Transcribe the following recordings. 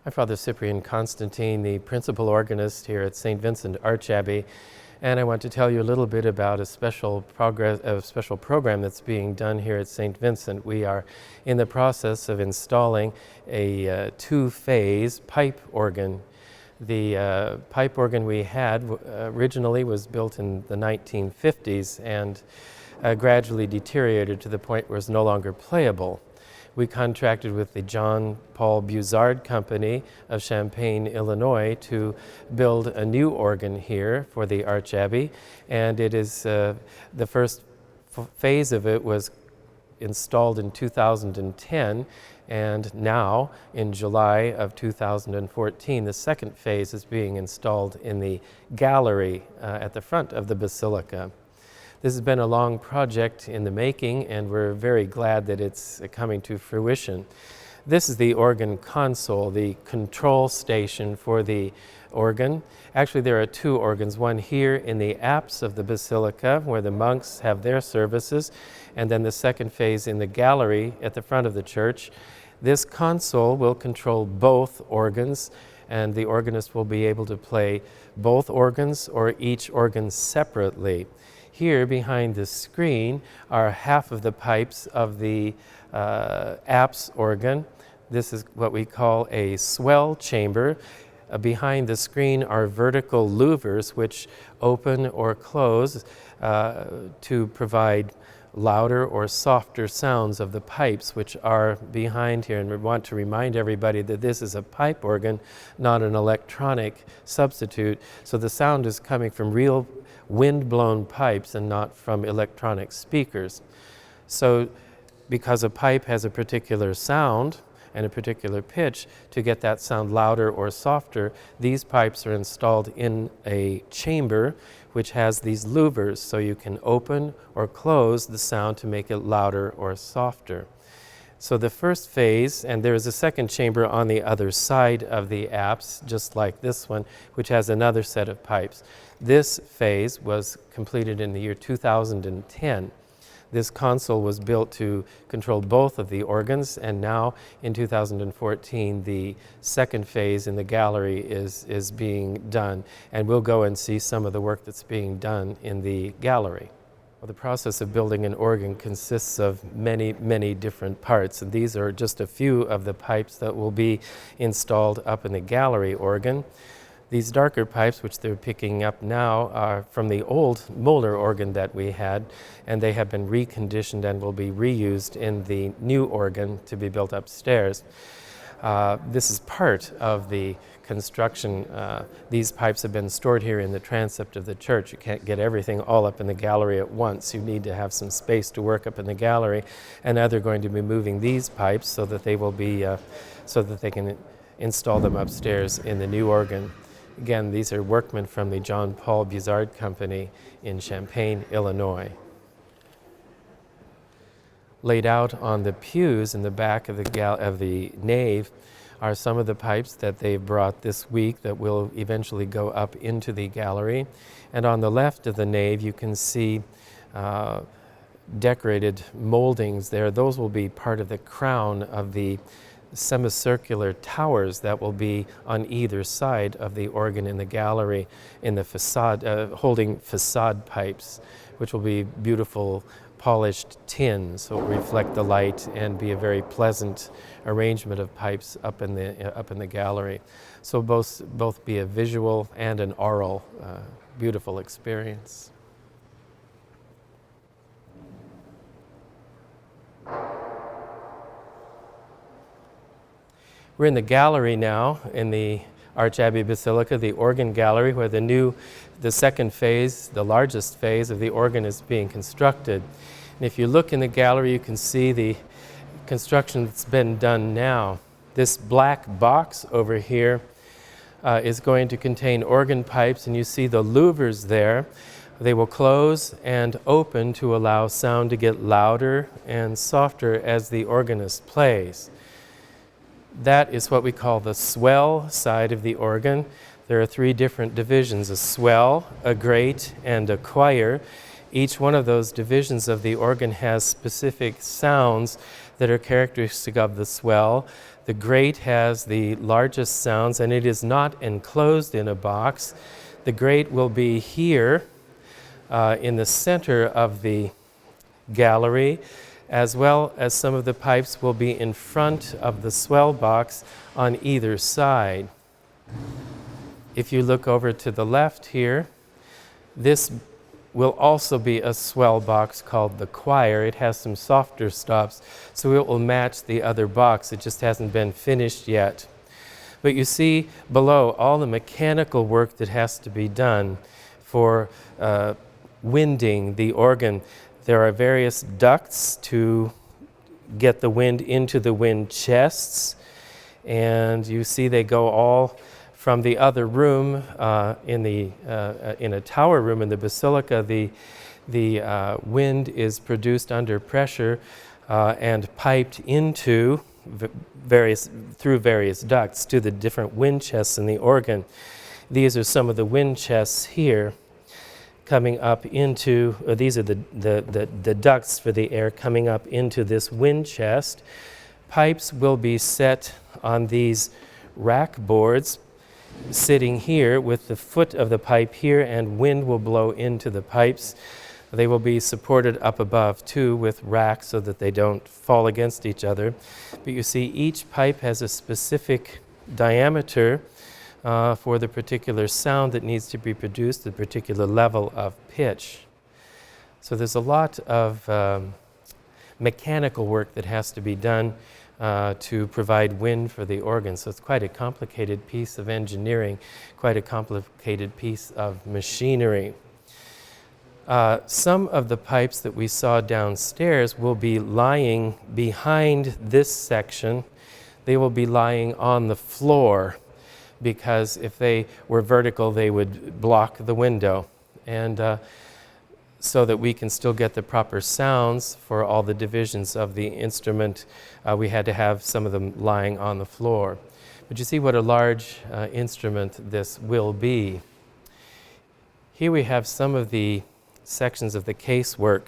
I'm Father Cyprian Constantine, the principal organist here at Saint Vincent Archabbey, and I want to tell you a little bit about a special program that's being done here at Saint Vincent. We are in the process of installing a two-phase pipe organ. The pipe organ we had originally was built in the 1950s and gradually deteriorated to the point where it's no longer playable. We contracted with the John Paul Buzard Company of Champaign, Illinois, to build a new organ here for the Archabbey, and it is the first phase of it was installed in 2010, and now in July of 2014 the second phase is being installed in the gallery at the front of the basilica. This has been a long project in the making, and we're very glad that it's coming to fruition. This is the organ console, the control station for the organ. Actually, there are two organs, one here in the apse of the basilica where the monks have their services, and then the second phase in the gallery at the front of the church. This console will control both organs, and the organist will be able to play both organs or each organ separately. Here behind the screen are half of the pipes of the apse organ. This is what we call a swell chamber. Behind the screen are vertical louvers which open or close to provide louder or softer sounds of the pipes which are behind here. And we want to remind everybody that this is a pipe organ, not an electronic substitute. So the sound is coming from real wind-blown pipes and not from electronic speakers. So because a pipe has a particular sound and a particular pitch, to get that sound louder or softer, these pipes are installed in a chamber which has these louvers, so you can open or close the sound to make it louder or softer. So the first phase, and there is a second chamber on the other side of the apse, just like this one, which has another set of pipes. This phase was completed in the year 2010. This console was built to control both of the organs, and now in 2014 the second phase in the gallery is being done, and we'll go and see some of the work that's being done in the gallery. Well, the process of building an organ consists of many, many different parts, and these are just a few of the pipes that will be installed up in the gallery organ. These darker pipes, which they're picking up now, are from the old molar organ that we had, and they have been reconditioned and will be reused in the new organ to be built upstairs. This is part of the construction. These pipes have been stored here in the transept of the church. You can't get everything all up in the gallery at once. You need to have some space to work up in the gallery, and now they're going to be moving these pipes so that they will be, so that they can install them upstairs in the new organ. Again, these are workmen from the John Paul Buzard Company in Champaign, Illinois. Laid out on the pews in the back of the nave are some of the pipes that they've brought this week that will eventually go up into the gallery. And on the left of the nave you can see decorated moldings there. Those will be part of the crown of the semicircular towers that will be on either side of the organ in the gallery in the facade, holding facade pipes, which will be beautiful polished tin, so it will reflect the light and be a very pleasant arrangement of pipes up in the gallery. So both be a visual and an aural beautiful experience. We're in the gallery now in the Archabbey Basilica, the organ gallery, where the second phase, the largest phase of the organ is being constructed. And if you look in the gallery, you can see the construction that's been done now. This black box over here is going to contain organ pipes, and you see the louvers there. They will close and open to allow sound to get louder and softer as the organist plays. That is what we call the swell side of the organ. There are three different divisions: a swell, a grate, and a choir. Each one of those divisions of the organ has specific sounds that are characteristic of the swell. The grate has the largest sounds, and it is not enclosed in a box. The grate will be here in the center of the gallery, as well as some of the pipes will be in front of the swell box on either side. If you look over to the left here, this will also be a swell box called the choir. It has some softer stops, so it will match the other box. It just hasn't been finished yet. But you see below all the mechanical work that has to be done for winding the organ. There are various ducts to get the wind into the wind chests, and you see they go all from the other room in a tower room in the basilica. The wind is produced under pressure and piped into through various ducts to the different wind chests in the organ. These are some of the wind chests here coming up into, these are the ducts for the air coming up into this wind chest. Pipes will be set on these rack boards sitting here with the foot of the pipe here, and wind will blow into the pipes. They will be supported up above too with racks so that they don't fall against each other. But you see each pipe has a specific diameter for the particular sound that needs to be produced, the particular level of pitch. So there's a lot of mechanical work that has to be done to provide wind for the organ. So it's quite a complicated piece of engineering, quite a complicated piece of machinery. Some of the pipes that we saw downstairs will be lying behind this section. They will be lying on the floor, because if they were vertical, they would block the window. And so that we can still get the proper sounds for all the divisions of the instrument, we had to have some of them lying on the floor. But you see what a large instrument this will be. Here we have some of the sections of the casework.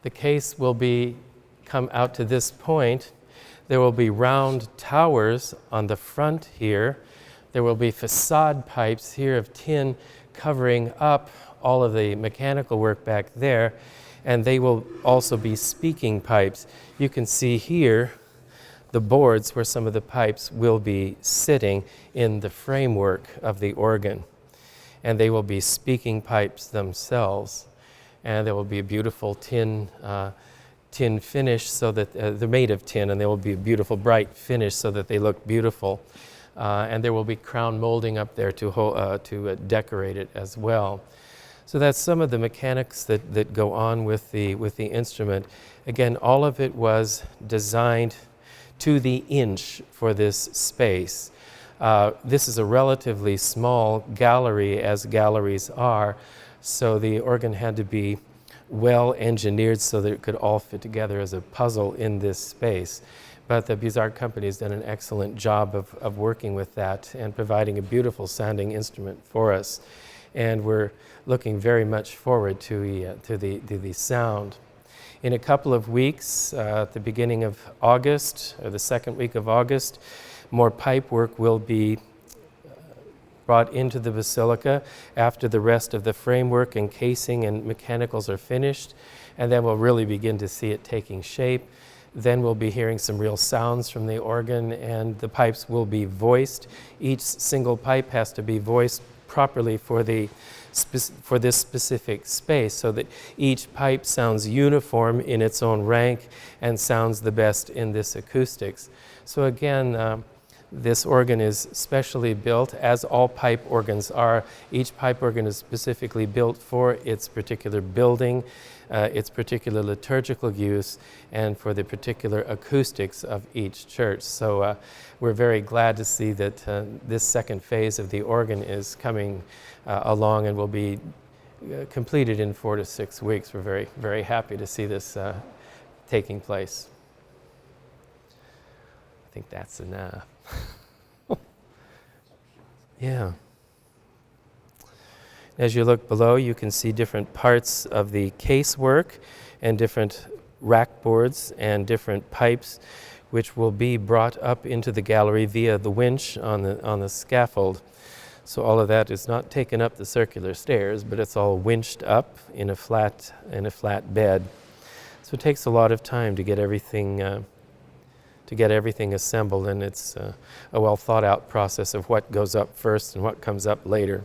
The case will come out to this point. There will be round towers on the front here. There will be facade pipes here of tin covering up all of the mechanical work back there, and they will also be speaking pipes. You can see here the boards where some of the pipes will be sitting in the framework of the organ, and they will be speaking pipes themselves. And there will be a beautiful tin finish, so that they're made of tin, and there will be a beautiful bright finish so that they look beautiful. And there will be crown molding up there to decorate it as well. So that's some of the mechanics that go on with the instrument. Again, all of it was designed to the inch for this space. This is a relatively small gallery, as galleries are, so the organ had to be well engineered so that it could all fit together as a puzzle in this space. But the Buzard Company has done an excellent job of working with that and providing a beautiful sounding instrument for us. And we're looking very much forward to the sound. In a couple of weeks, at the beginning of August, or the second week of August, more pipe work will be brought into the basilica after the rest of the framework and casing and mechanicals are finished, and then we'll really begin to see it taking shape. Then we'll be hearing some real sounds from the organ, and the pipes will be voiced. Each single pipe has to be voiced properly for this specific space, so that each pipe sounds uniform in its own rank and sounds the best in this acoustics. So again, this organ is specially built, as all pipe organs are. Each pipe organ is specifically built for its particular building, its particular liturgical use, and for the particular acoustics of each church. So we're very glad to see that this second phase of the organ is coming along and will be completed in 4 to 6 weeks. We're very, very happy to see this taking place. I think that's enough. Yeah. As you look below, you can see different parts of the casework and different rack boards and different pipes which will be brought up into the gallery via the winch on the scaffold. So all of that is not taken up the circular stairs, but it's all winched up in a flat bed. So it takes a lot of time to get everything assembled, and it's a well thought out process of what goes up first and what comes up later.